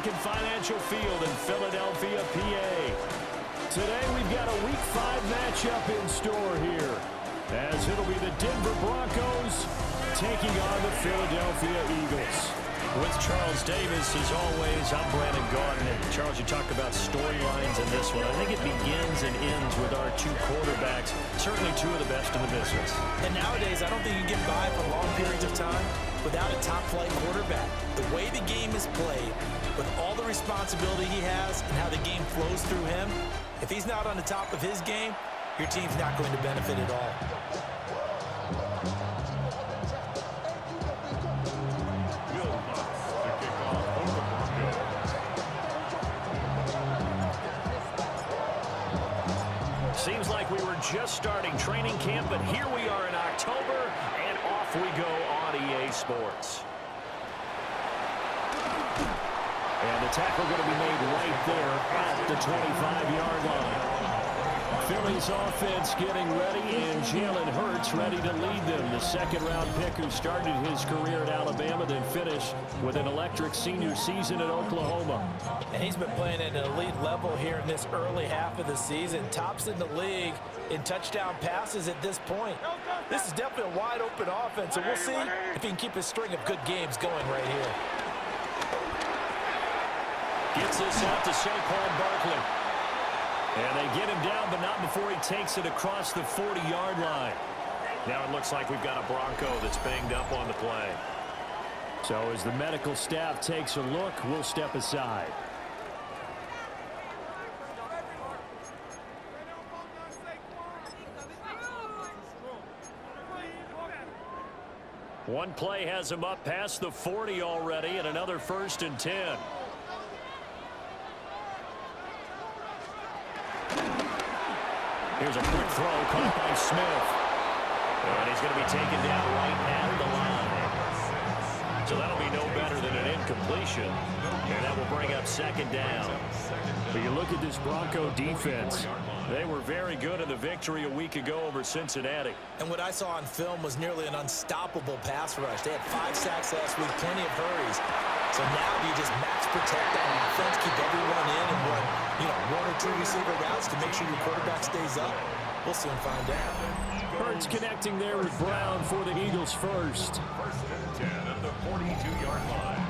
American Financial Field in Philadelphia, PA. Today we've got a Week 5 matchup in store here, as it'll be the Denver Broncos taking on the Philadelphia Eagles. With Charles Davis, as always, I'm Brandon Gaudin. And Charles, you talked about storylines in this one. I think it begins and ends with our two quarterbacks, certainly two of the best in the business. And nowadays, I don't think you can get by for long periods of time without a top-flight quarterback. The way the game is played, with all the responsibility he has and how the game flows through him, if he's not on the top of his game, your team's not going to benefit at all. Seems like we were just starting training camp, but here we are in October, and off we go on EA Sports. And the tackle going to be made right there at the 25-yard line. Philly's offense getting ready, and Jalen Hurts ready to lead them. The second-round pick who started his career at Alabama, then finished with an electric senior season at Oklahoma. And he's been playing at an elite level here in this early half of the season. Tops in the league in touchdown passes at this point. This is definitely a wide-open offense, and we'll see if he can keep his string of good games going right here. Gets this out to Saquon Barkley. And they get him down, but not before he takes it across the 40-yard line. Now it looks like we've got a Bronco that's banged up on the play. So as the medical staff takes a look, we'll step aside. One play has him up past the 40 already, and another 1st and 10. Here's a quick throw caught by Smith. And he's going to be taken down right at the line. So that'll be no better than an incompletion. And that will bring up 2nd down. But you look at this Bronco defense. They were very good in the victory a week ago over Cincinnati. And what I saw on film was nearly an unstoppable pass rush. They had 5 sacks last week, plenty of hurries. So now you just max protect on defense, keep everyone in, and run, 1 or 2 receiver routes to make sure your quarterback stays up. We'll soon find out. Hurts connecting there with Brown for the Eagles first. 1st and 10 at the 42-yard line.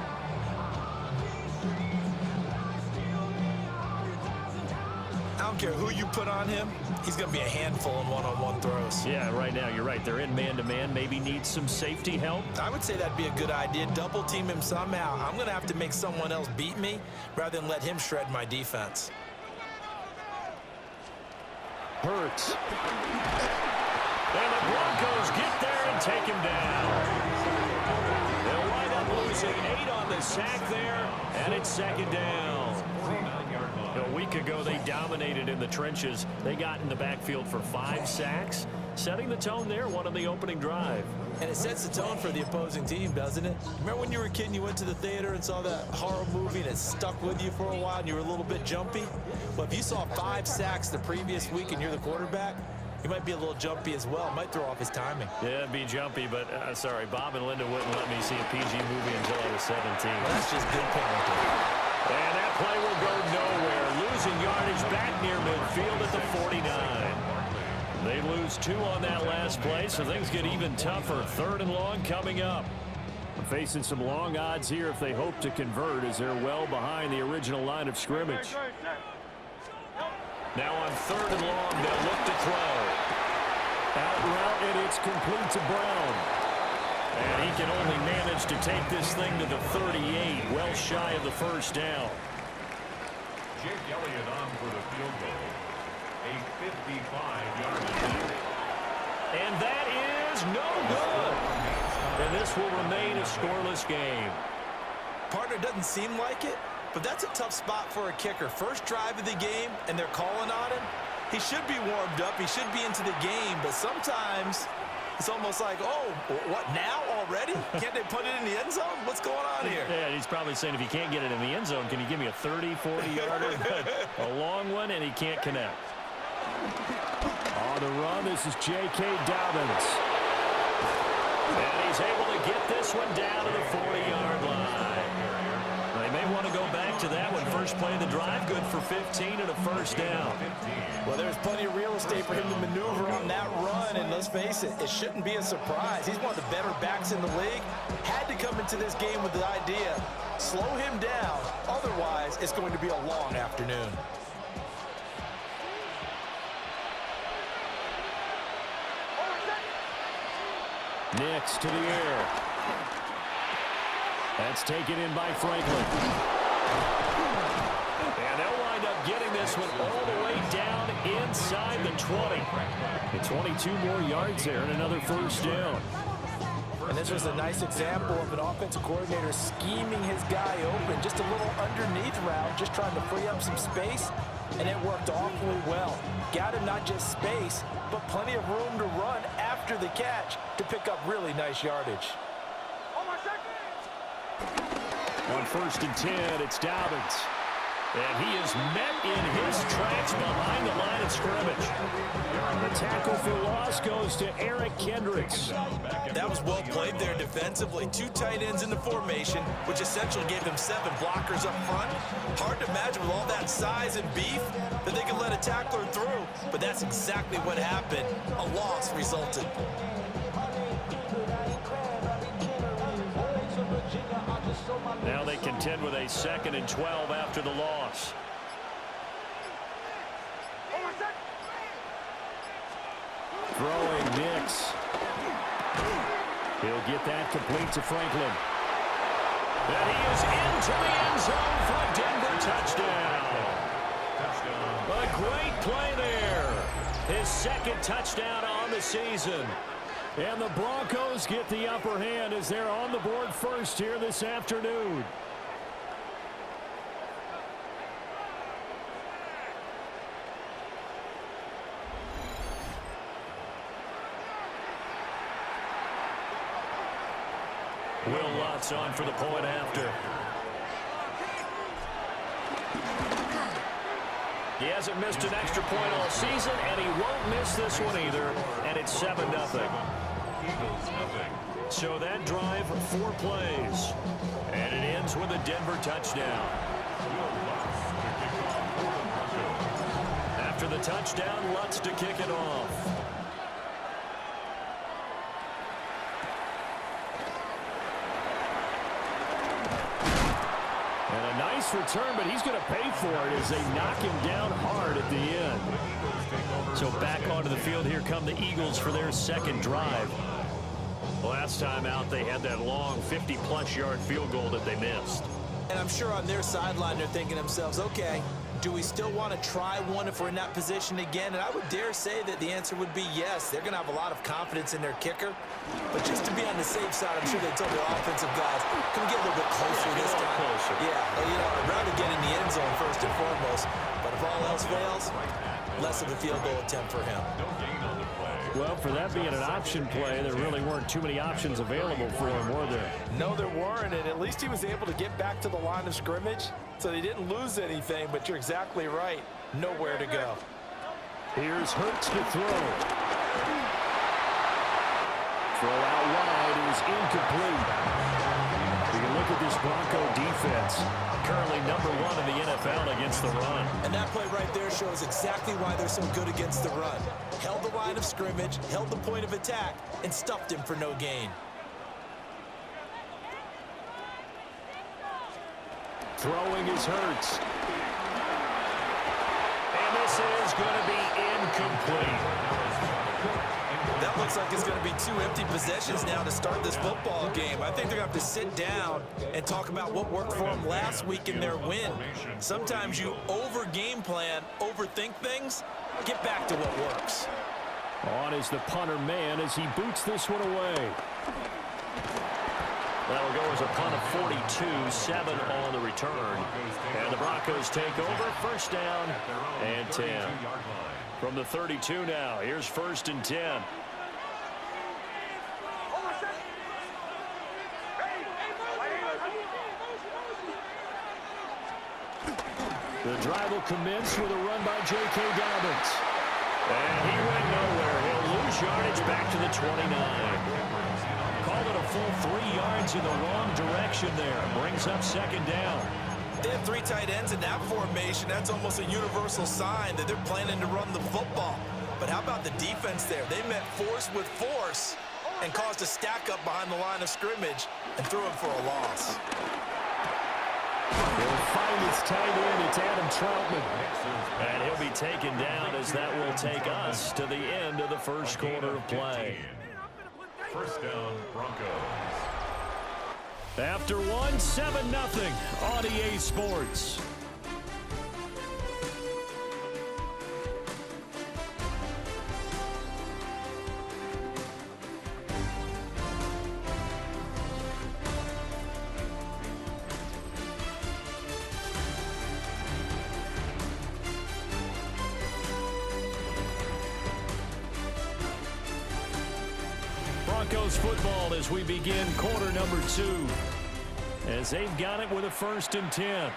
I don't care who you put on him, he's going to be a handful in one-on-one throws. Yeah, right now, you're right. They're in man-to-man. Maybe needs some safety help. I would say that'd be a good idea. Double team him somehow. I'm going to have to make someone else beat me rather than let him shred my defense. Hurts. And the Broncos get there and take him down. They'll wind up losing 8 on the sack there, and it's 2nd down. A week ago, they dominated in the trenches. They got in the backfield for 5 sacks, setting the tone there, one on the opening drive. And it sets the tone for the opposing team, doesn't it? Remember when you were a kid and you went to the theater and saw that horror movie and it stuck with you for a while and you were a little bit jumpy? Well, if you saw 5 sacks the previous week and you're the quarterback, you might be a little jumpy as well. Might throw off his timing. Yeah, it'd be jumpy, but sorry, Bob and Linda wouldn't let me see a PG movie until I was 17. Well, that's just good parenting. And that play will go nowhere. Losing yardage back near midfield at the 49. They lose 2 on that last play, so things get even tougher. 3rd and long coming up. Facing some long odds here if they hope to convert, as they're well behind the original line of scrimmage. Now on 3rd and long, they'll look to throw. Out route, and it's complete to Brown. And he can only manage to take this thing to the 38, well shy of the 1st down. Jake Elliott on for the field goal. A 55-yard attempt. And that is no good. And this will remain a scoreless game. Partner, doesn't seem like it, but that's a tough spot for a kicker. First drive of the game, and they're calling on him. He should be warmed up. He should be into the game, but sometimes it's almost like, oh, what, now already? Can't they put it in the end zone? What's going on here? Yeah, he's probably saying if he can't get it in the end zone, can you give me a 30, 40-yarder? A long one, and he can't connect. On the run, this is J.K. Dobbins. And he's able to get this one down to the 40-yard line. They may want to go back to that one. First play of the drive, good for 15 and a first down. Well, there's plenty of real estate for him to maneuver on that run, and let's face it, it shouldn't be a surprise. He's one of the better backs in the league. Had to come into this game with the idea, slow him down, otherwise it's going to be a long afternoon. Next to the air. That's taken in by Franklin. And they'll wind up getting this one all the way down inside the 20. And 22 more yards there and another first down. And this was a nice example of an offensive coordinator scheming his guy open. Just a little underneath route, just trying to free up some space. And it worked awfully well. Got him not just space, but plenty of room to run after the catch to pick up really nice yardage. On 1st and 10, it's Dobbins. And he is met in his tracks behind the line of scrimmage. The tackle for loss goes to Eric Kendricks. That was well played there defensively. 2 tight ends in the formation, which essentially gave them 7 blockers up front. Hard to imagine with all that size and beef that they could let a tackler through. But that's exactly what happened. A loss resulted. Now they contend with a 2nd and 12 after the loss. Throwing Nix. He'll get that complete to Franklin. And he is into the end zone for a Denver touchdown. A great play there. His 2nd touchdown on the season. And the Broncos get the upper hand as they're on the board first here this afternoon. Will Lutz on for the point after. He hasn't missed an extra point all season, and he won't miss this one either. And it's 7-0. So that drive, 4 plays. And it ends with a Denver touchdown. After the touchdown, Lutz to kick it off. And a nice return, but he's going to pay for it as they knock him down hard at the end. So back onto the field, here come the Eagles for their 2nd drive. Last time out, they had that long 50-plus yard field goal that they missed. And I'm sure on their sideline, they're thinking to themselves, okay, do we still want to try one if we're in that position again? And I would dare say that the answer would be yes. They're going to have a lot of confidence in their kicker. But just to be on the safe side, I'm sure they told their offensive guys, can we get a little bit closer this time? Closer. Yeah, well, you know, I'd rather get in the end zone first and foremost. But if all else fails, less of a field goal attempt for him. Well, for that being an option play, there really weren't too many options available for him, were there? No, there weren't, and at least he was able to get back to the line of scrimmage, so they didn't lose anything, but you're exactly right. Nowhere to go. Here's Hurts to throw. Throw out wide is incomplete. You can look at this Bronco defense. Currently number 1 in the NFL against the run. And that play right there shows exactly why they're so good against the run. Held the line of scrimmage, held the point of attack, and stuffed him for no gain. Throwing is Hurts. And this is going to be incomplete. That looks like it's going to be 2 empty possessions now to start this football game. I think they're going to have to sit down and talk about what worked for them last week in their win. Sometimes you over-game plan, overthink things. Get back to what works. On is the punter man as he boots this one away. That'll go as a punt of 42, 7 on the return. And the Broncos take over, first down and 10. From the 32 now, here's 1st and 10. The drive will commence with a run by J.K. Dobbins. And he went nowhere. He'll lose yardage back to the 29. Called it a full 3 yards in the wrong direction there. Brings up 2nd down. have 3 tight ends in that formation. That's almost a universal sign that they're planning to run the football. But how about the defense there? They met force with force and caused a stack up behind the line of scrimmage and threw him for a loss. He'll find his tight end. It's Adam Troutman. And he'll be taken down as that will take us to the end of the first quarter of play. First down, Broncos. After one, 7-0 on EA Sports. Broncos football as we begin quarter number 2. As they've got it with a 1st and 10.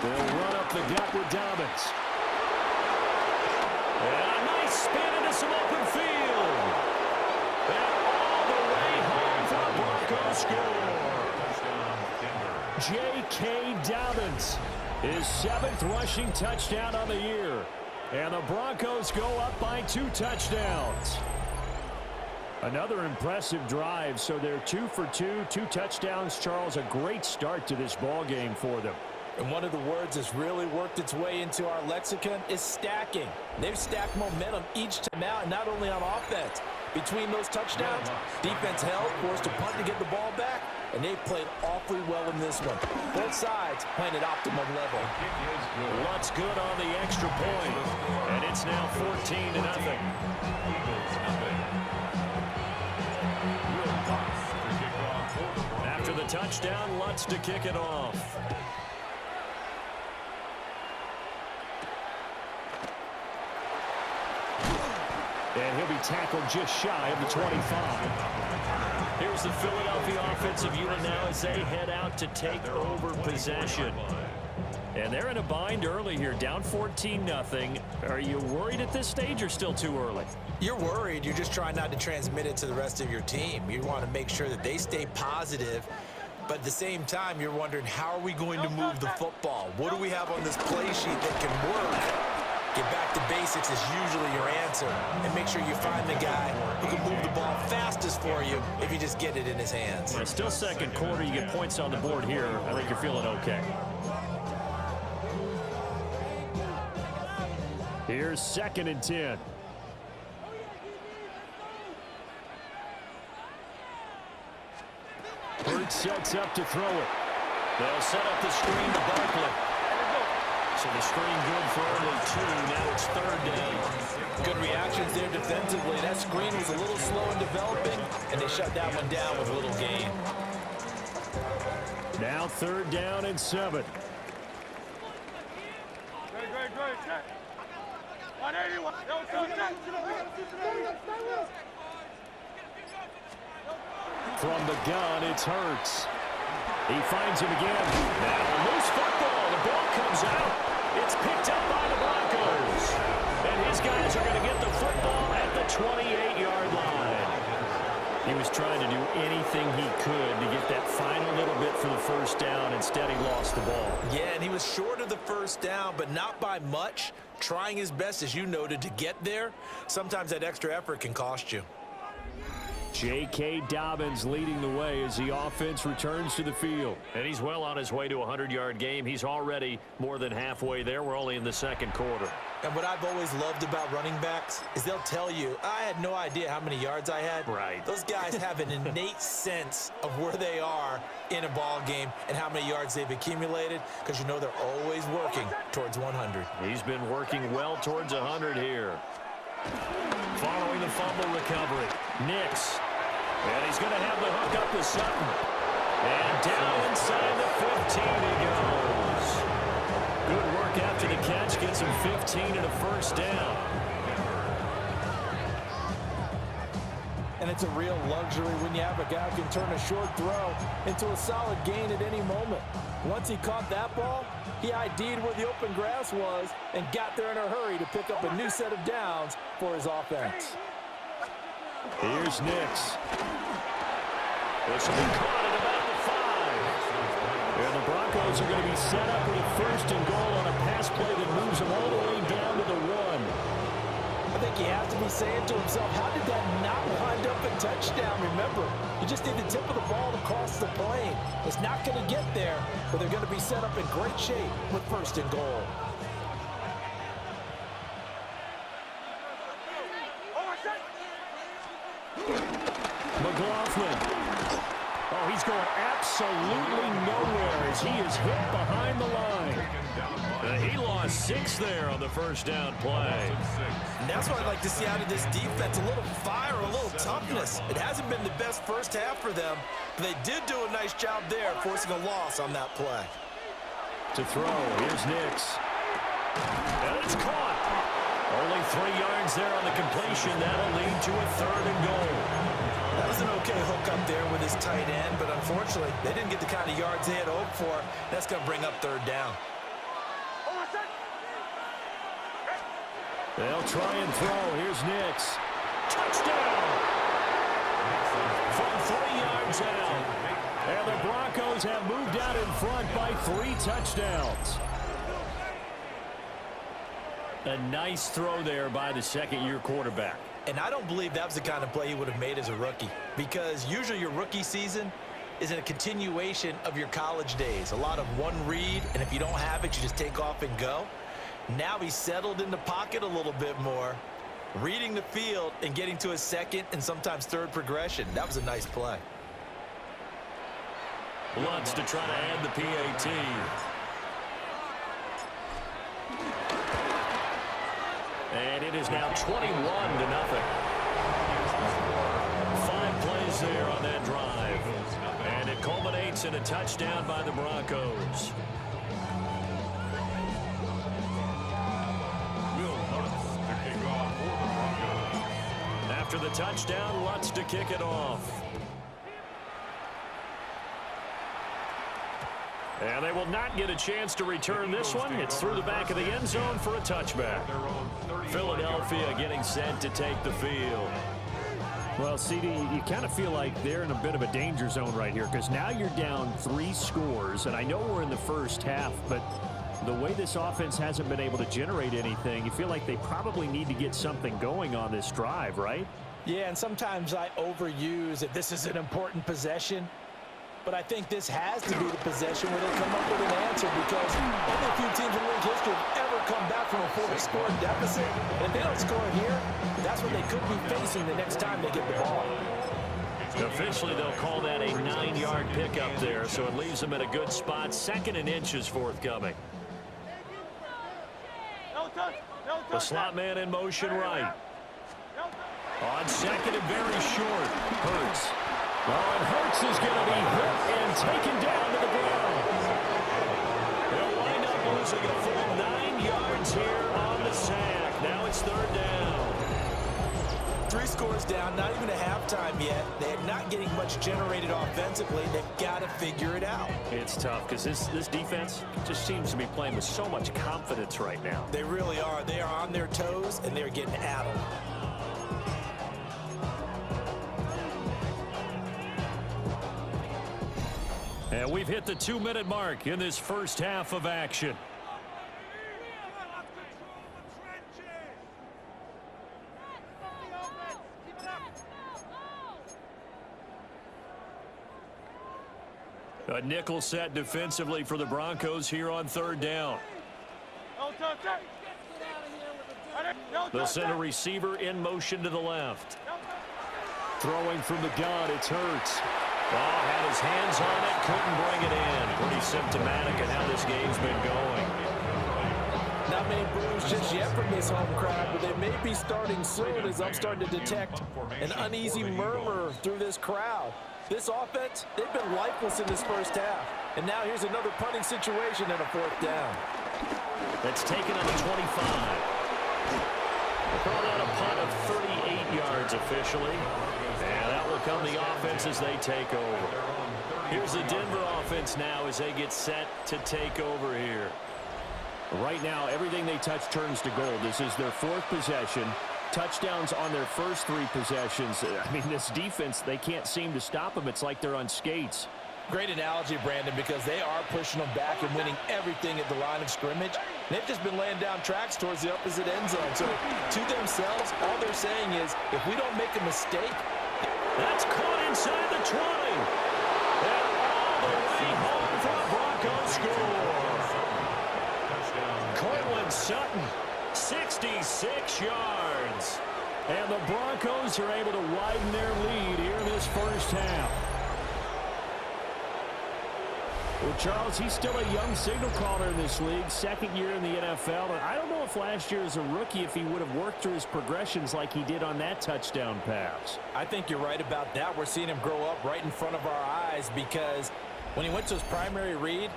They'll run up the gut with Dobbins. And a nice spin into some open field. And all the way home for the Broncos score. J.K. Dobbins, his 7th rushing touchdown on the year. And the Broncos go up by 2 touchdowns. Another impressive drive, so they're 2 for 2, 2 touchdowns. Charles, a great start to this ball game for them. And one of the words that's really worked its way into our lexicon is stacking. They've stacked momentum each time out, and not only on offense. Between those touchdowns, defense held, forced to punt to get the ball back, and they've played awfully well in this one. Both sides playing at optimum level. Lutz good on the extra point, and it's now 14-0. After the touchdown, Lutz to kick it off. And he'll be tackled just shy of the 25. Here's the Philadelphia offensive unit now as they head out to take over possession. And they're in a bind early here, down 14-0. Are you worried at this stage or still too early? You're worried. You're just trying not to transmit it to the rest of your team. You want to make sure that they stay positive. But at the same time, you're wondering, how are we going to move the football? What do we have on this play sheet that can work? Get back to basics is usually your answer. And make sure you find the guy who can move the ball fastest for you if you just get it in his hands. Well, still second quarter. You get points on the board here. I think you're feeling okay. Here's 2nd and 10. Bird sets up to throw it. They'll set up the screen to Barkley. So the screen good for only 2. Now it's 3rd down. Good reactions there defensively. That screen was a little slow in developing, and they shut that one down with a little gain. Now 3rd down and 7. From the gun, it's Hurts. He finds him again. Now loose football. The ball comes out. It's picked up by the Broncos. And his guys are going to get the football at the 28-yard line. He was trying to do anything he could to get that final little bit for the 1st down. Instead, he lost the ball. Yeah, and he was short of the 1st down, but not by much. Trying his best, as you noted, to get there. Sometimes that extra effort can cost you. J.K. Dobbins leading the way as the offense returns to the field. And he's well on his way to a 100-yard game. He's already more than halfway there. We're only in the 2nd quarter. And what I've always loved about running backs is they'll tell you, I had no idea how many yards I had. Right. Those guys have an innate sense of where they are in a ball game and how many yards they've accumulated, because you know they're always working towards 100. He's been working well towards 100 here. Following the fumble recovery, Nix. And he's going to have the hook up to Sutton. And down inside the 15 he goes. Good work after the catch. Gets him 15 and a 1st down. And it's a real luxury when you have a guy who can turn a short throw into a solid gain at any moment. Once he caught that ball, he ID'd where the open grass was and got there in a hurry to pick up a new set of downs for his offense. Here's Nix. This will be caught at about the 5. And the Broncos are going to be set up with a 1st and goal on a pass play that moves them all the way down to the 1. I think he has to be saying to himself, how did that not wind up a touchdown? Remember, you just need the tip of the ball to cross the plane. It's not going to get there, but they're going to be set up in great shape with 1st and goal. McLaughlin. Oh, he's going absolutely nowhere as he is hit behind the line. He lost 6 there on the 1st down play. And that's what I'd like to see out of this defense, a little fire, a little toughness. It hasn't been the best first half for them, but they did do a nice job there, forcing a loss on that play. To throw, here's Nix. And it's caught. Only 3 yards there on the completion. That'll lead to a 3rd and goal. That was an okay hook up there with his tight end, but unfortunately, they didn't get the kind of yards they had hoped for. That's going to bring up 3rd down. They'll try and throw. Here's Nix. Touchdown! From 3 yards out. And the Broncos have moved out in front by 3 touchdowns. A nice throw there by the 2nd-year quarterback. And I don't believe that was the kind of play he would have made as a rookie, because usually your rookie season is a continuation of your college days. A lot of one read, and if you don't have it, you just take off and go. Now he's settled in the pocket a little bit more, reading the field and getting to his 2nd and sometimes 3rd progression. That was a nice play. Lutz to try to add the PAT. And it is now 21-0. 5 plays there on that drive. And it culminates in a touchdown by the Broncos. After the touchdown, Lutz to kick it off. And they will not get a chance to return this one. It's through the back of the end zone for a touchback. Philadelphia getting set to take the field. Well, CD, you kind of feel like they're in a bit of a danger zone right here, because now you're down 3 scores, and I know we're in the first half, but the way this offense hasn't been able to generate anything, you feel like they probably need to get something going on this drive, right? Yeah, and sometimes I overuse that this is an important possession, but I think this has to be the possession where they come up with an answer, because only a few teams in league history have ever come back from a 4-score deficit. And if they don't score here, that's what they could be facing the next time they get the ball. Officially, they'll call that a 9-yard pickup there, so it leaves them in a good spot. 2nd and inches forthcoming. The slot man in motion right. On 2nd and very short. Hurts. Oh, and Hurts is going to be hit and taken down to the ground. They'll wind up losing a full 9 yards here on the sack. Now it's 3rd down. 3 scores down, not even a halftime yet. They're not getting much generated offensively. They've got to figure it out. It's tough because this defense just seems to be playing with so much confidence right now. They really are. They are on their toes, and they're getting addled. And we've hit the 2-minute mark in this first half of action. A nickel set defensively for the Broncos here on 3rd down. They'll send a receiver in motion to the left. Throwing from the gun, it's Hurts. Oh, had his hands on it, couldn't bring it in. Pretty symptomatic of how this game's been going. Not many boos just yet from this home crowd, but they may be starting soon, as I'm starting to detect an uneasy murmur through this crowd. This offense, they've been lifeless in this first half. And now here's another punting situation and a 4th down. That's taken on the 25. We'll call that a punt of 38 yards officially. And that will come the offense as they take over. Here's the Denver offense now as they get set to take over here. Right now, everything they touch turns to gold. This is their 4th possession. Touchdowns on their first 3 possessions. I mean, this defense, they can't seem to stop them. It's like they're on skates. Great analogy, Brandon, because they are pushing them back and winning everything at the line of scrimmage. They've just been laying down tracks towards the opposite end zone. So to themselves, all they're saying is, if we don't make a mistake. That's caught inside the 20. And all the way home for the Broncos score. Cortland Sutton, 66 yards. And the Broncos are able to widen their lead here in this first half. Well, Charles, he's still a young signal caller in this league, 2nd year in the NFL. And I don't know if last year as a rookie, if he would have worked through his progressions like he did on that touchdown pass. I think you're right about that. We're seeing him grow up right in front of our eyes because when he went to his primary read,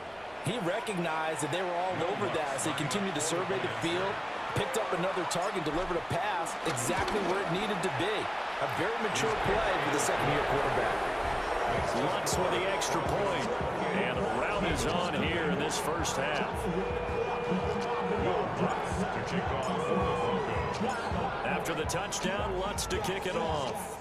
he recognized that they were all over that. So he continued to survey the field, picked up another target, delivered a pass exactly where it needed to be. A very mature play for the 2nd-year quarterback. Lutz with the extra point. And the round is on here in this first half. After the touchdown, Lutz to kick it off.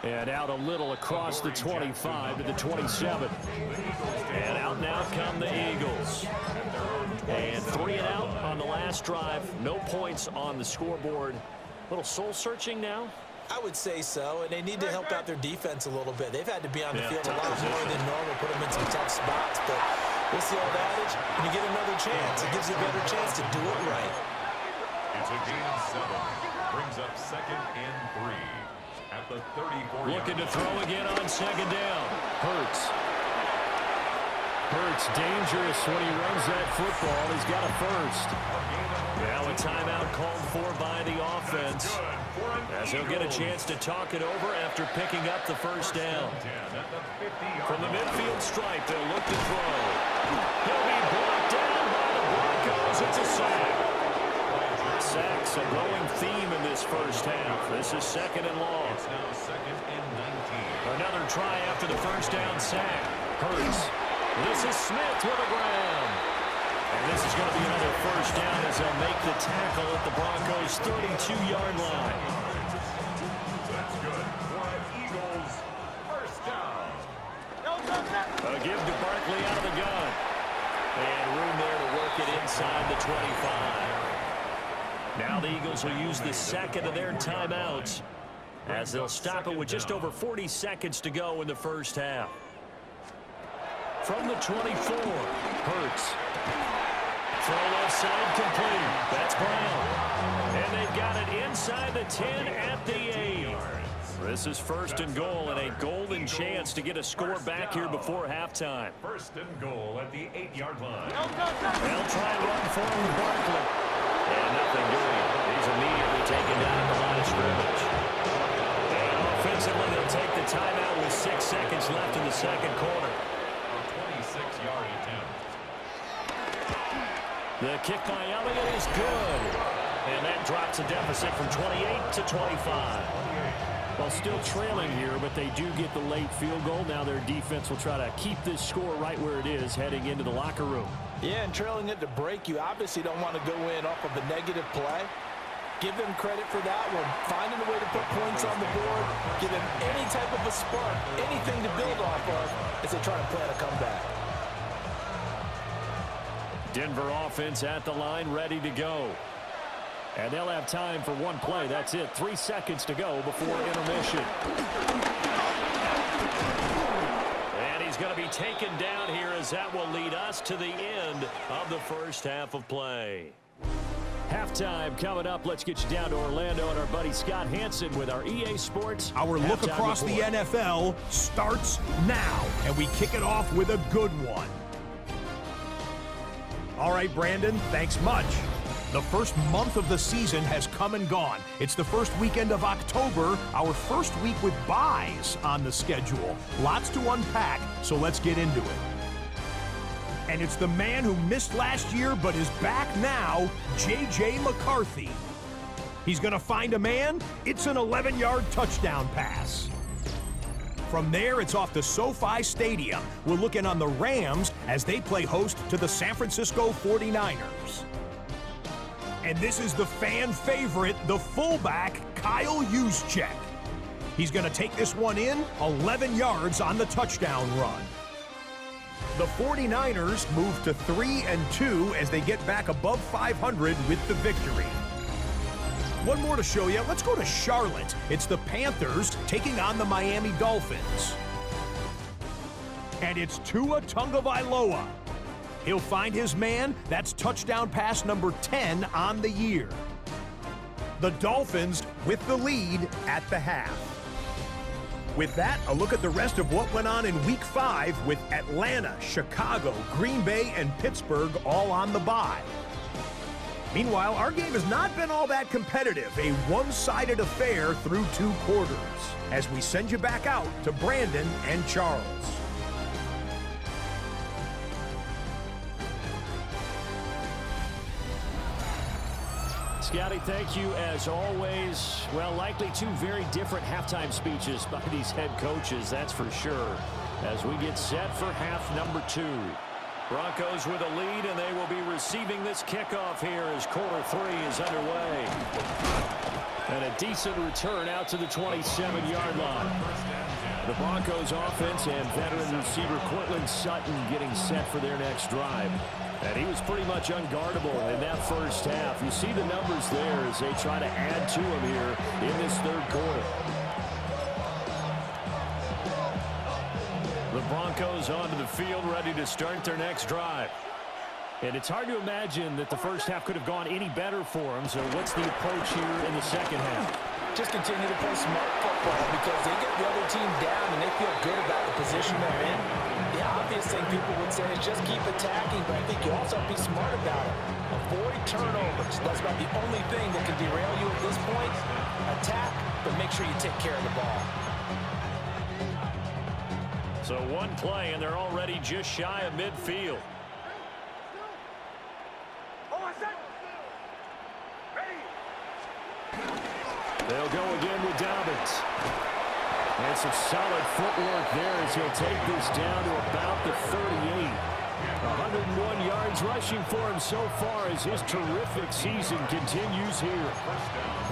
And out a little across the 25 to the 27. And out now come the Eagles. And 3 and out on the last drive. No points on the scoreboard. A little soul-searching now? I would say so, and they need to help out their defense a little bit. They've had to be on the field a lot more than normal, put them in some tough spots. But what's the old adage? When you get another chance, it gives you a better chance to do it right. It's a gain of 7. Brings up 2nd and 3. At the 34. Looking to throw again on 2nd down. Hurts dangerous when he runs that football. He's got a first. Now a timeout called for by the offense, as he'll get a chance to talk it over after picking up the first down. From the midfield stripe, they'll look to throw. He'll be brought down by the Broncos. It's a sack. Sacks a growing theme in this first half. This is 2nd and long. It's now 2nd and 19. Another try after the first down sack. Hurts. This is Smith with a ground. And this is going to be another first down as they'll make the tackle at the Broncos' 32-yard line. That's good for an Eagles first down. A give to Barkley out of the gun. And room there to work it inside the 25. Now the Eagles will use the 2nd of their timeouts as they'll stop it with just over 40 seconds to go in the first half. From the 24, Hurts. Throw left side complete. That's Brown. And they've got it inside the 10 at the 8. This is 1st and goal and a golden chance to get a score back here before halftime. 1st and goal at the 8-yard line. They'll try and run for him, Barkley. And nothing doing. He's immediately taken down at the line of scrimmage. And offensively, they'll take the timeout with 6 seconds left in the 2nd quarter. A 26-yard attempt. The kick by Elliott is good. And that drops a deficit from 28 to 25. Well, still trailing here, but they do get the late field goal. Now their defense will try to keep this score right where it is heading into the locker room. Yeah, and trailing it to break, you obviously don't want to go in off of a negative play. Give them credit for that one. Finding a way to put points on the board, give them any type of a spark, anything to build off of as they try to plan a comeback. Denver offense at the line, ready to go. And they'll have time for one play. That's it. 3 seconds to go before intermission. And he's going to be taken down here as that will lead us to the end of the first half of play. Halftime coming up. Let's get you down to Orlando and our buddy Scott Hansen with our EA Sports. Our look across the NFL starts now, and we kick it off with a good one. All right, Brandon, thanks much. The first month of the season has come and gone. It's the first weekend of October, our first week with byes on the schedule. Lots to unpack, so let's get into it. And it's the man who missed last year but is back now, J.J. McCarthy. He's going to find a man. It's an 11-yard touchdown pass. From there, it's off to SoFi Stadium. We're looking on the Rams as they play host to the San Francisco 49ers. And this is the fan favorite, the fullback, Kyle Juszczyk. He's going to take this one in, 11 yards on the touchdown run. The 49ers move to 3-2 as they get back above 500 with the victory. One more to show you. Let's go to Charlotte. It's the Panthers taking on the Miami Dolphins. And it's Tua Tagovailoa. He'll find his man. That's touchdown pass number 10 on the year. The Dolphins with the lead at the half. With that, a look at the rest of what went on in Week 5 with Atlanta, Chicago, Green Bay, and Pittsburgh all on the bye. Meanwhile, our game has not been all that competitive, a one-sided affair through 2 quarters, as we send you back out to Brandon and Charles. Scotty, thank you as always. Well, likely 2 very different halftime speeches by these head coaches, that's for sure, as we get set for half number 2. Broncos with a lead, and they will be receiving this kickoff here as quarter 3 is underway. And a decent return out to the 27-yard line. The Broncos offense and veteran receiver Cortland Sutton getting set for their next drive. And he was pretty much unguardable in that first half. You see the numbers there as they try to add to him here in this 3rd quarter. The Broncos onto the field, ready to start their next drive. And it's hard to imagine that the first half could have gone any better for them. So what's the approach here in the second half? Just continue to play smart football because they get the other team down and they feel good about the position they're in. The obvious thing people would say is just keep attacking, but I think you also have to be smart about it. Avoid turnovers. That's about the only thing that can derail you at this point. Attack, but make sure you take care of the ball. So one play, and they're already just shy of midfield. They'll go again with Dobbins. And some solid footwork there as he'll take this down to about the 38. 101 yards rushing for him so far as his terrific season continues here.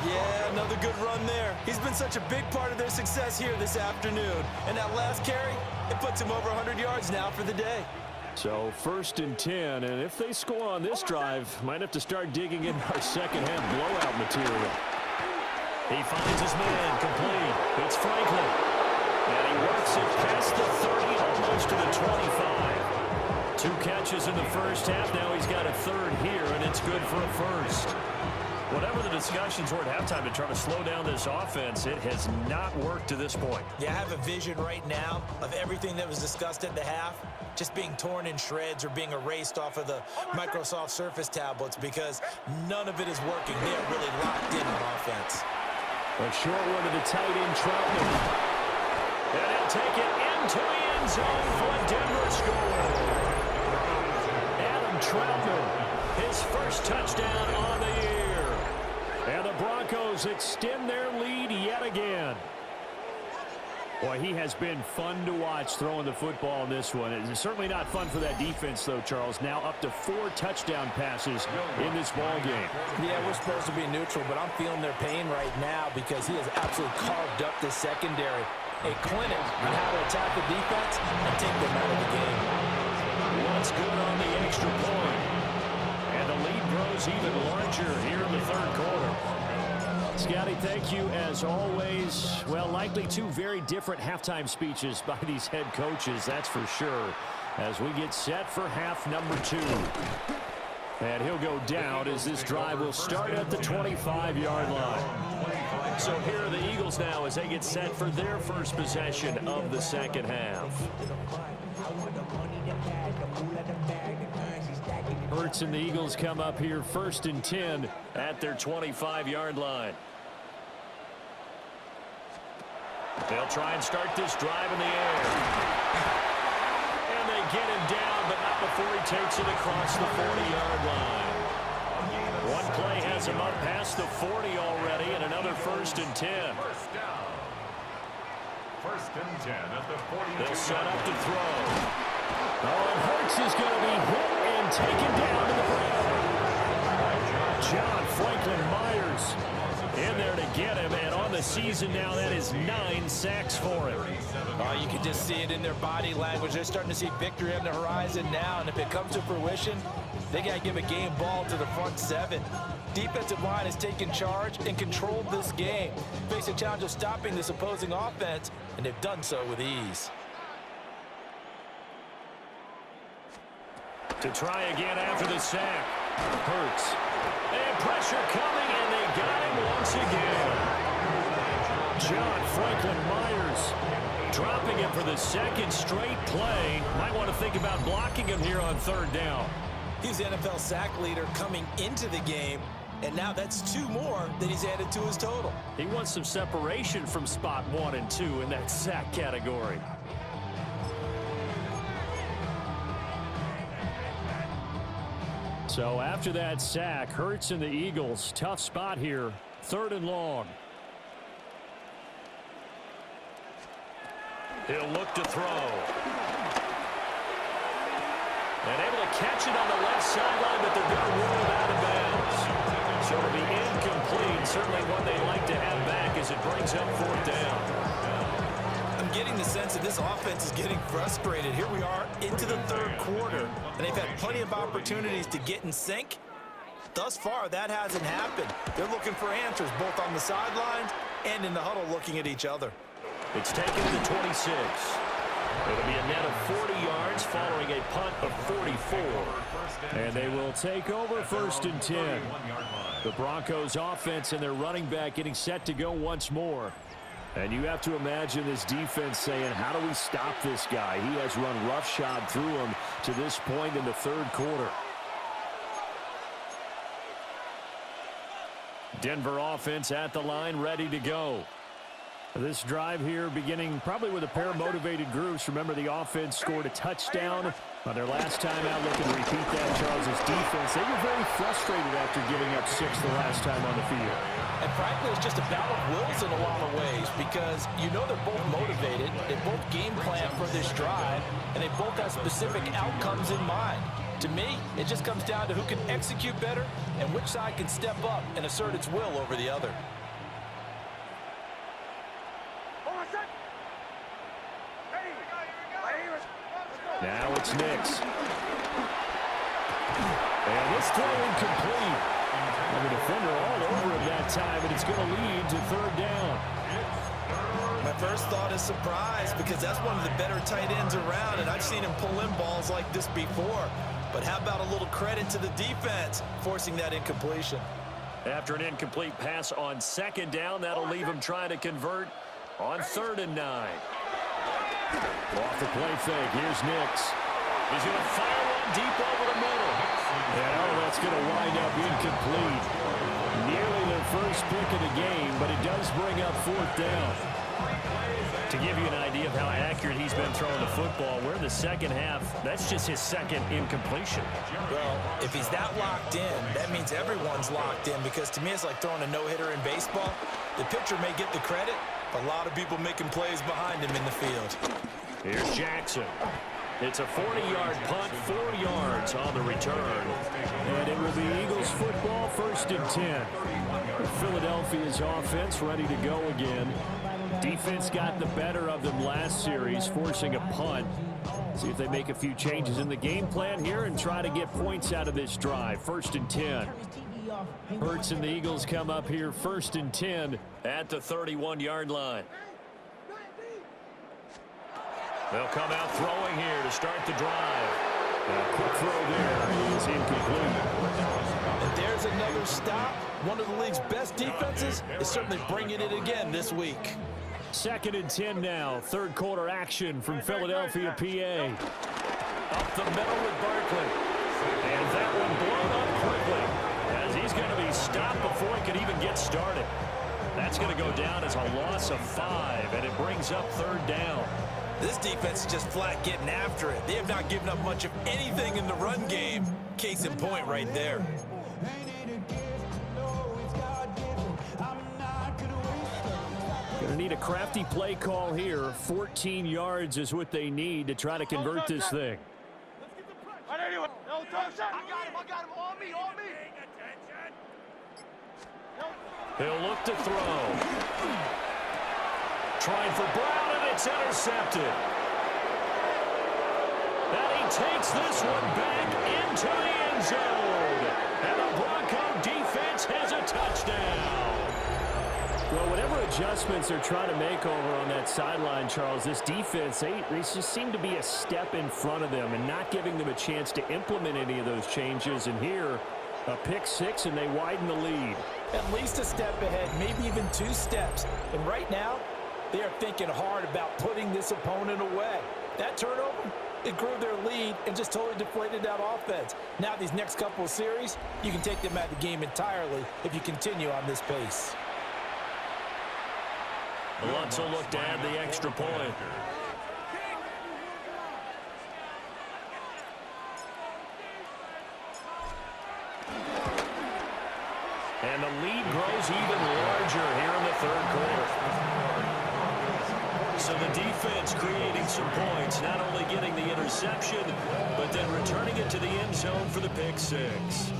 Yeah, another good run there. He's been such a big part of their success here this afternoon. And that last carry, it puts him over 100 yards now for the day. So 1st and 10, and if they score on this drive, might have to start digging in our second half blowout material. He finds his man complete. It's Franklin. And he works it past the 30, almost to the 25. 2 catches in the first half. Now he's got a 3rd here, and it's good for a 1st. Whatever the discussions were at halftime to try to slow down this offense, it has not worked to this point. Yeah, I have a vision right now of everything that was discussed at the half just being torn in shreds or being erased off of the Microsoft Surface tablets because none of it is working. They are really locked in on offense. A short one to the tight end, Troutman. And he'll take it into the end zone for a Denver score. Adam Troutman, his first touchdown on the year. And the Broncos extend their lead yet again. Boy, he has been fun to watch throwing the football in this one. It's certainly not fun for that defense, though, Charles. Now up to 4 touchdown passes in this ball game. Yeah, we're supposed to be neutral, but I'm feeling their pain right now because he has absolutely carved up the secondary. A clinic on how to attack the defense and take them out of the game. Once good on the extra point. And the lead grows even larger here in the 3rd quarter. Scotty, thank you as always. Well, likely 2 very different halftime speeches by these head coaches, that's for sure, as we get set for half number 2. And he'll go down as this drive will start at the 25-yard line. So here are the Eagles now as they get set for their first possession of the second half. Hurts and the Eagles come up here 1st and 10 at their 25-yard line. They'll try and start this drive in the air. And they get him down, but not before he takes it across the 40-yard line. One play has him up past the 40 already, and another 1st and 10. First down. 1st and 10 at the 40. They'll set up to throw. Oh, and Hurts is going to be hit and taken down to the ground. John Franklin Myers in there to get him, and on the season now, that is 9 sacks for him. Oh, you can just see it in their body language. They're starting to see victory on the horizon now, and if it comes to fruition, they got to give a game ball to the front 7. Defensive line has taken charge and controlled this game. Face a challenge of stopping this opposing offense, and they've done so with ease. To try again after the sack. Hurts. And pressure coming, and they got him once again. John Franklin Myers dropping it for the 2nd straight play. Might want to think about blocking him here on 3rd down. He's the NFL sack leader coming into the game, and now that's 2 more that he's added to his total. He wants some separation from spot 1 and 2 in that sack category. So after that sack, Hurts and the Eagles, tough spot here, 3rd and long. He'll look to throw. And able to catch it on the left sideline, but they're going to rule it out of bounds. So it'll be incomplete. Certainly one they'd like to have back as it brings up 4th down. I'm getting the sense that this offense is getting frustrated. Here we are into the 3rd quarter, and they've had plenty of opportunities to get in sync. Thus far, that hasn't happened. They're looking for answers both on the sidelines and in the huddle looking at each other. It's taken to the 26. It'll be a net of 40 yards following a punt of 44. And they will take over 1st and 10. The Broncos offense and their running back getting set to go once more. And you have to imagine this defense saying, how do we stop this guy? He has run roughshod through him to this point in the 3rd quarter. Denver offense at the line, ready to go. This drive here beginning probably with a pair of motivated groups. Remember, the offense scored a touchdown on their last time out. Looking to repeat that. Charles' defense, they were very frustrated after giving up 6 the last time on the field. And frankly, it's just a battle of wills in a lot of ways because you know they're both motivated. They both game plan for this drive, and they both have specific outcomes in mind. To me, it just comes down to who can execute better and which side can step up and assert its will over the other. Now it's Nix. And this throw incomplete. And the defender all over him that time, and it's going to lead to 3rd down. My first thought is surprise because that's one of the better tight ends around, and I've seen him pull in balls like this before. But how about a little credit to the defense forcing that incompletion? After an incomplete pass on 2nd down, that'll leave him trying to convert on 3rd and 9. Off the play fake, here's Nix. He's going to fire one deep over the middle. And that's going to wind up incomplete. Nearly their first pick of the game, but it does bring up 4th down. To give you an idea of how accurate he's been throwing the football, we're in the 2nd half. That's just his 2nd incompletion. Well, if he's that locked in, that means everyone's locked in because to me it's like throwing a no-hitter in baseball. The pitcher may get the credit, but a lot of people making plays behind him in the field. Here's Jackson. It's a 40-yard punt, 4 yards on the return. And it will be Eagles football, 1st and 10. Philadelphia's offense ready to go again. Defense got the better of them last series, forcing a punt. See if they make a few changes in the game plan here and try to get points out of this drive. 1st and 10. Hurts and the Eagles come up here 1st and 10 at the 31-yard line. They'll come out throwing here to start the drive. A quick throw there is incomplete. And there's another stop. One of the league's best defenses is certainly bringing it again this week. 2nd and 10 now. 3rd quarter action from Philadelphia, PA. Up the middle with Barkley. And that one blown up quickly as he's going to be stopped before he could even get started. That's going to go down as a loss of 5, and it brings up 3rd down. This defense is just flat getting after it. They have not given up much of anything in the run game. Case in point right there. Gonna need a crafty play call here. 14 yards is what they need to try to convert this thing. I got him. On me. He'll look to throw. Trying for Brown, and it's intercepted. And he takes this one back into the end zone. And the Bronco defense has a touchdown. Well, whatever adjustments they're trying to make over on that sideline, Charles, this defense, they just seem to be a step in front of them and not giving them a chance to implement any of those changes. And here, a pick six, and they widen the lead. At least a step ahead, maybe even 2 steps. And right now, they are thinking hard about putting this opponent away. That turnover, it grew their lead and just totally deflated that offense. Now these next couple of series, you can take them out of the game entirely if you continue on this pace. Lutz will look to add the extra point. And the lead grows even larger here in the third quarter. So the defense creating some points, not only getting the interception, but then returning it to the end zone for the pick six.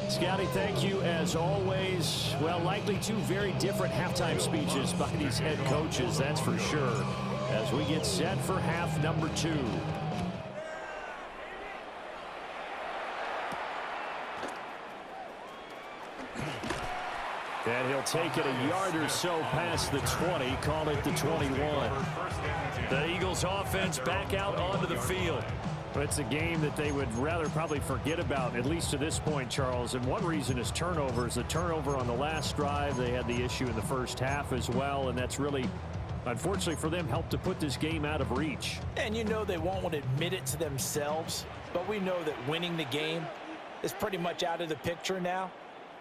Scotty, thank you as always. Well, likely 2 very different halftime speeches by these head coaches, that's for sure, as we get set for half number 2. And he'll take it a yard or so past the 20, call it the 21. The Eagles offense back out onto the field. It's a game that they would rather probably forget about, at least to this point, Charles. And one reason is turnovers. The turnover on the last drive, they had the issue in the first half as well, and that's really, unfortunately for them, helped to put this game out of reach. And you know they won't admit it to themselves, but we know that winning the game is pretty much out of the picture now.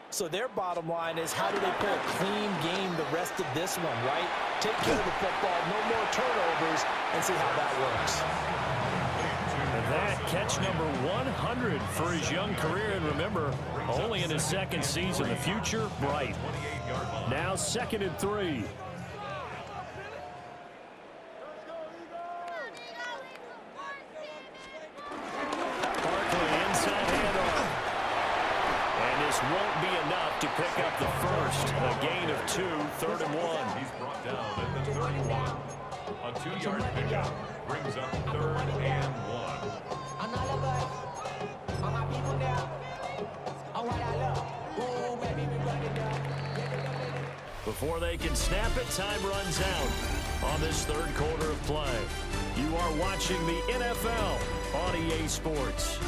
So their bottom line is, how do they play a clean game the rest of this one, right? Take care of the football, no more turnovers, and see how that works. And that catch number 100 for his young career. And remember, only in his second season. The future, bright. Now 2nd and 3. Won't be enough to pick up the first. A gain of 2, 3rd and 1. He's brought down at the 31. A 2-yard pickup brings up 3rd and 1. Before they can snap it, time runs out on this third quarter of play. You are watching the NFL on EA Sports.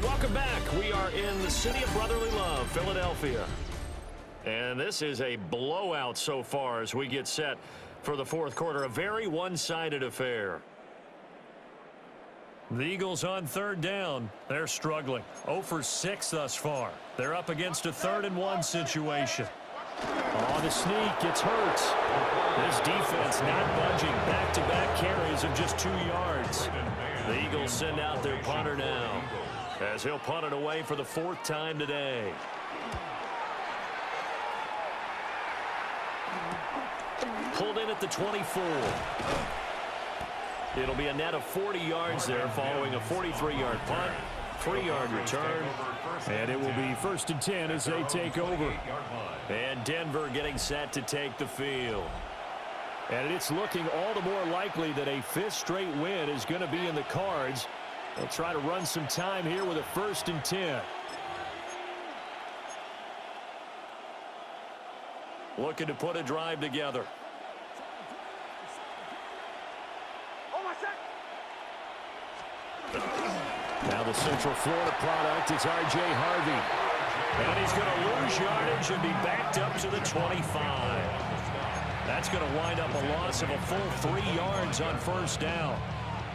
Welcome back. We are in the city of brotherly love, Philadelphia. And this is a blowout so far as we get set for the fourth quarter. A very one-sided affair. The Eagles on 3rd down. They're struggling. 0 for 6 thus far. They're up against a 3rd and 1 situation. On the sneak, gets hurt. This defense not budging. Back-to-back carries of just 2 yards. The Eagles send out their punter now, as he'll punt it away for the 4th time today. Pulled in at the 24. It'll be a net of 40 yards there following a 43-yard punt, 3-yard return, and it will be 1st and 10 as they take over. And Denver getting set to take the field. And it's looking all the more likely that a 5th straight win is going to be in the cards. They'll try to run some time here with a 1st and 10. Looking to put a drive together. Now the Central Florida product is R.J. Harvey. And he's going to lose yardage and be backed up to the 25. That's going to wind up a loss of a full 3 yards on first down.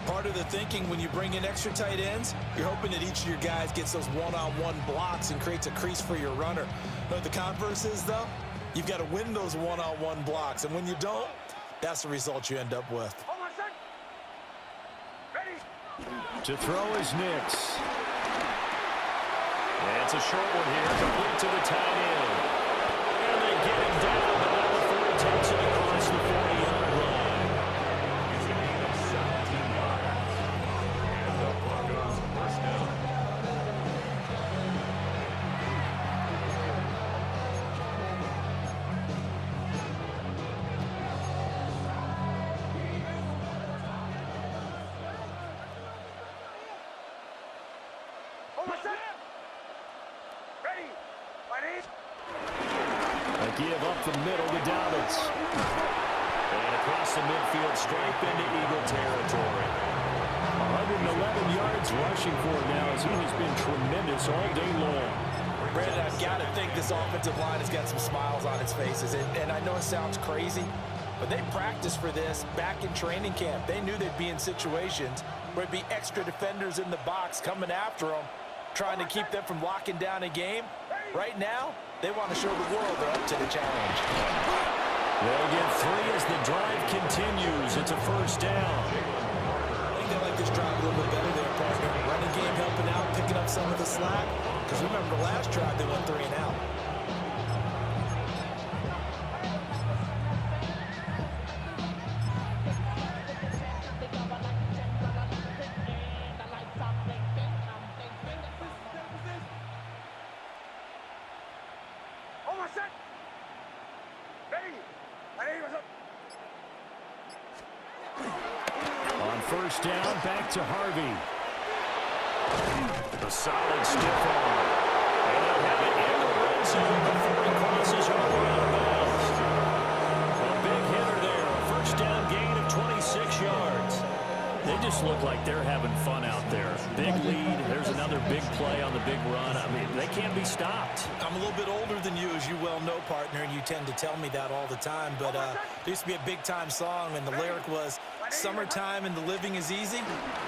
Part of the thinking when you bring in extra tight ends, you're hoping that each of your guys gets those one-on-one blocks and creates a crease for your runner. But the converse is, though, you've got to win those one-on-one blocks. And when you don't, that's the result you end up with. To throw is Nix. And it's a short one here, complete to the tight end. And they get him down, but now the 4 takes it across the 40-yard line. It's a gain of 17 yards. And the Broncos first down. They give up the middle to Dobbins. And across the midfield stripe into Eagle territory. 111 yards rushing for him now as he has been tremendous all day long. Brandon, I've got to think this offensive line has got some smiles on its faces. And I know it sounds crazy, but they practiced for this back in training camp. They knew they'd be in situations where it'd be extra defenders in the box coming after them, trying to keep them from locking down a game. Right now, they want to show the world they're up to the challenge. They'll get 3 as the drive continues. It's a first down. I think they like this drive a little bit better there, partner. Running game helping out, picking up some of the slack. Because remember, the last drive they went 3 and out. On first down, back to Harvey. A solid stiff arm. And they'll have it in the red zone before he crosses over out of bounds. A big hitter there. A first down gain of 26 yards. They just look like they're having fun out there. Big lead. There's another big play on the big run. I mean, they can't be stopped. I'm a little bit older than you, as you well know, partner, and you tend to tell me that all the time. But there used to be a big-time song, and the lyric was, "Summertime and the living is easy."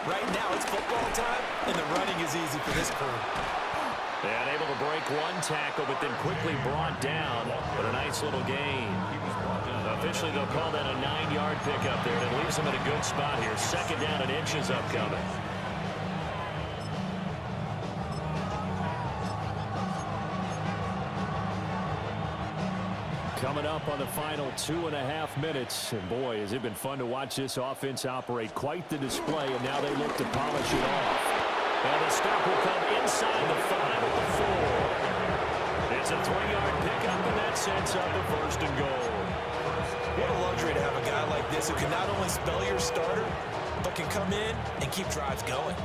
Right now, it's football time, and the running is easy for this crew. And able to break one tackle, but then quickly brought down. But a nice little gain. Officially, they'll call that a 9-yard pickup there. That leaves them in a good spot here. Second down and inches upcoming. Coming up on the final 2.5 minutes. And boy, has it been fun to watch this offense operate. Quite the display, and now they look to polish it off. And the stop will come inside the 5 at the 4. It's a 3-yard pickup, and that sets up a first and goal. What a luxury to have a guy like this who can not only spell your starter, but can come in and keep drives going.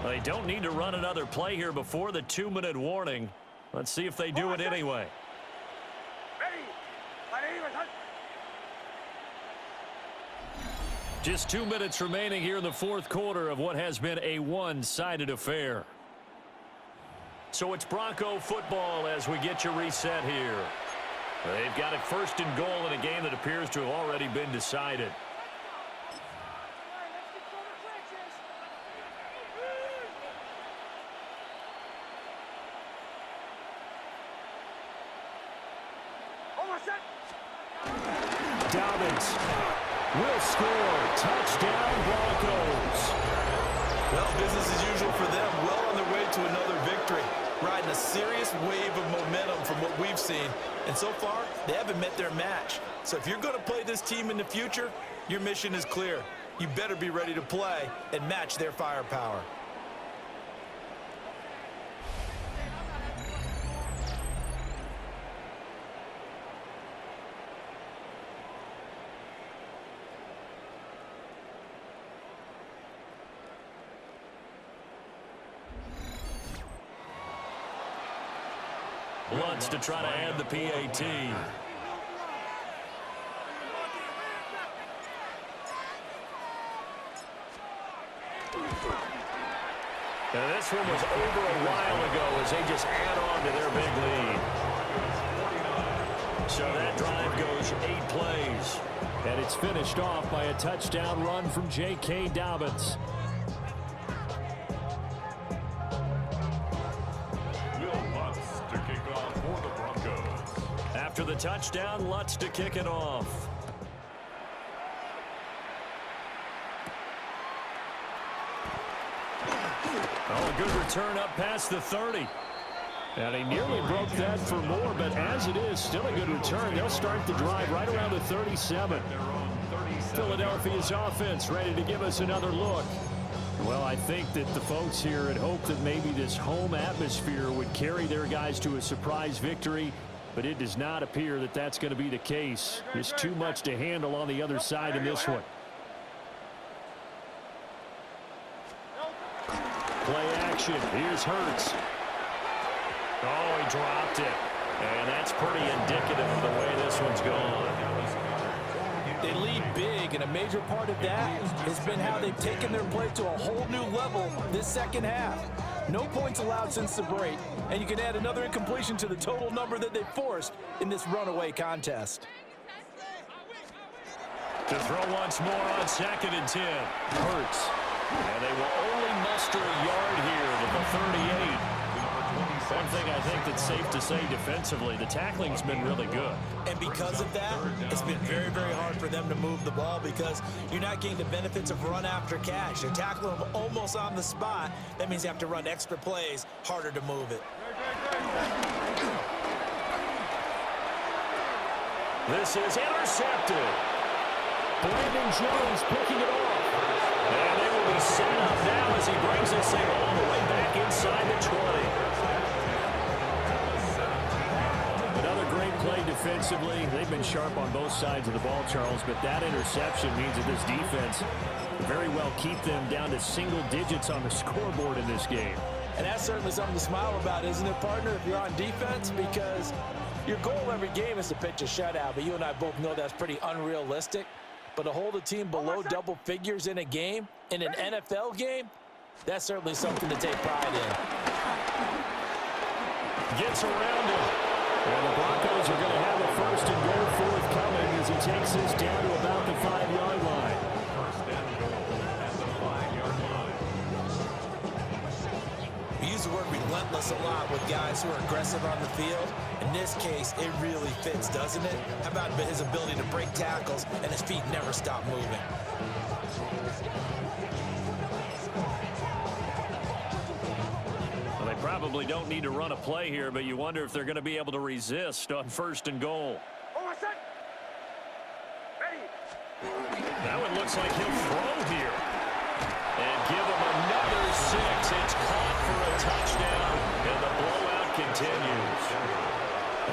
They don't need to run another play here before the 2-minute warning. Let's see if they do it anyway. Just 2 minutes remaining here in the fourth quarter of what has been a one-sided affair. So it's Bronco football as we get you reset here. They've got it first and goal in a game that appears to have already been decided. Dobbins will score. Touchdown, Broncos. Well, business as usual for them. Well on their way to another victory. Riding a serious wave of momentum from what we've seen. And so far, they haven't met their match. So if you're going to play this team in the future, your mission is clear. You better be ready to play and match their firepower. Lutz to try to add the PAT. And this one was over a while ago as they just add on to their big lead. So that drive goes 8 plays. And it's finished off by a touchdown run from J.K. Dobbins. To kick off for the Broncos. After the touchdown, Lutz to kick it off. Oh, a good return up past the 30. And he nearly broke that for more, but as it is, still a good return. They'll start the drive right around the 37. Philadelphia's offense ready to give us another look. Well, I think that the folks here had hoped that maybe this home atmosphere would carry their guys to a surprise victory, but it does not appear that that's going to be the case. There's too much to handle on the other side in this one. Play action. Here's Hurts. Oh, he dropped it. And that's pretty indicative of the way this one's gone. They lead big, and a major part of that has been how they've taken their play to a whole new level this second half. No points allowed since the break, and you can add another incompletion to the total number that they forced in this runaway contest. To throw once more on 2nd and 10. Hurts. And they will only muster a yard here with the 38. One thing I think that's safe to say defensively, the tackling's been really good. And because of that, it's been very, very hard for them to move the ball because you're not getting the benefits of run after catch. You're tackling them almost on the spot. That means you have to run extra plays, harder to move it. This is intercepted. Brandon Jones picking it off. And they will be set up now as he brings this thing all the way back inside the 20. Another great play defensively. They've been sharp on both sides of the ball, Charles, but that interception means that this defense very well keep them down to single digits on the scoreboard in this game. And that's certainly something to smile about, isn't it, partner, if you're on defense? Because your goal every game is to pitch a shutout, but you and I both know that's pretty unrealistic. But to hold a team below double figures in a game, in an NFL game, that's certainly something to take pride in. Gets around him. And the Broncos are going to have a 1st and goal forthcoming as he takes this down to about the 5-yard line. 1st and goal at the 5-yard line. We use the word relentless a lot with guys who are aggressive on the field. In this case, it really fits, doesn't it? How about his ability to break tackles and his feet never stop moving? Well, they probably don't need to run a play here, but you wonder if they're going to be able to resist on 1st and goal. Now it looks like he'll throw here. And give him another 6. It's caught for a touchdown, and the blowout continues.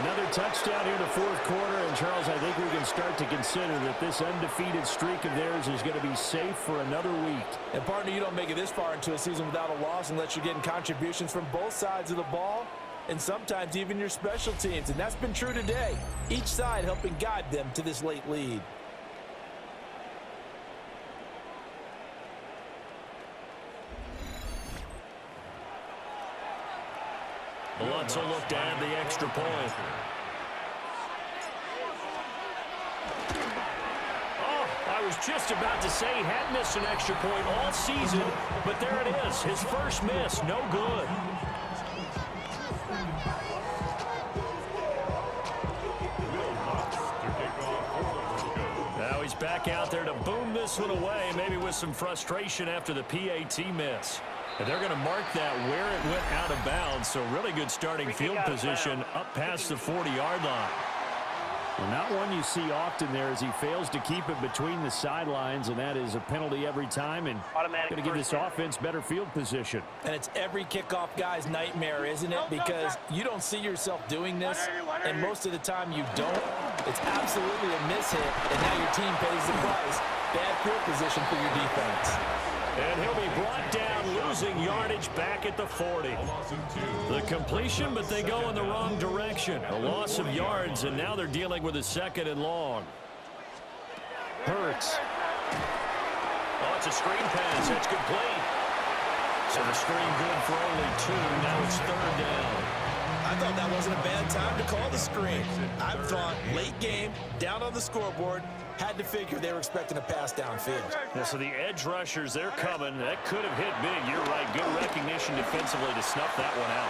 Another touchdown here in the 4th quarter, and Charles, I think we can start to consider that this undefeated streak of theirs is going to be safe for another week. And partner, you don't make it this far into a season without a loss unless you're getting contributions from both sides of the ball and sometimes even your special teams, and that's been true today. Each side helping guide them to this late lead. Lutz will look to add the extra point. Oh, I was just about to say he had missed an extra point all season, but there it is. His first miss, no good. Now he's back out there to boom this one away, maybe with some frustration after the PAT miss. And they're going to mark that where it went out of bounds, so really good starting field position up past the 40-yard line. Well, not one you see often there as he fails to keep it between the sidelines, and that is a penalty every time, and going to give this offense better field position. And it's every kickoff guy's nightmare, isn't it? Because you don't see yourself doing this, and most of the time you don't. It's absolutely a miss-hit, and now your team pays the price. Bad field position for your defense. And he'll be brought down, losing yardage back at the 40. The completion, but they go in the wrong direction. A loss of yards, and now they're dealing with a 2nd and long. Hurts. Oh, it's a screen pass. That's complete. So the screen good for only 2. Now it's 3rd down. I I thought that wasn't a bad time to call the screen. I thought late game, down on the scoreboard, had to figure they were expecting a pass downfield. Yeah, so the edge rushers, they're coming. That could have hit big. You're right. Good recognition defensively to snuff that one out.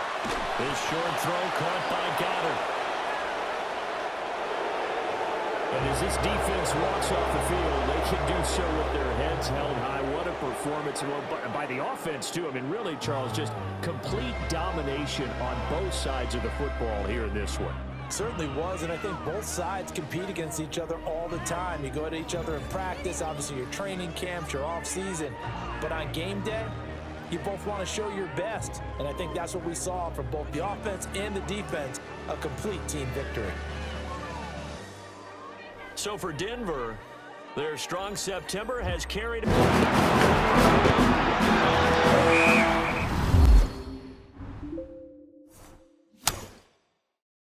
This short throw caught by Goddard. And as this defense walks off the field, they can do so with their heads held high. What a performance by the offense, too. I mean, really, Charles, just complete domination on both sides of the football here in this one. Certainly was, and I think both sides compete against each other all the time. You go at each other in practice, obviously your training camps, your off-season. But on game day, you both want to show your best. And I think that's what we saw from both the offense and the defense, a complete team victory. So for Denver, their strong September has carried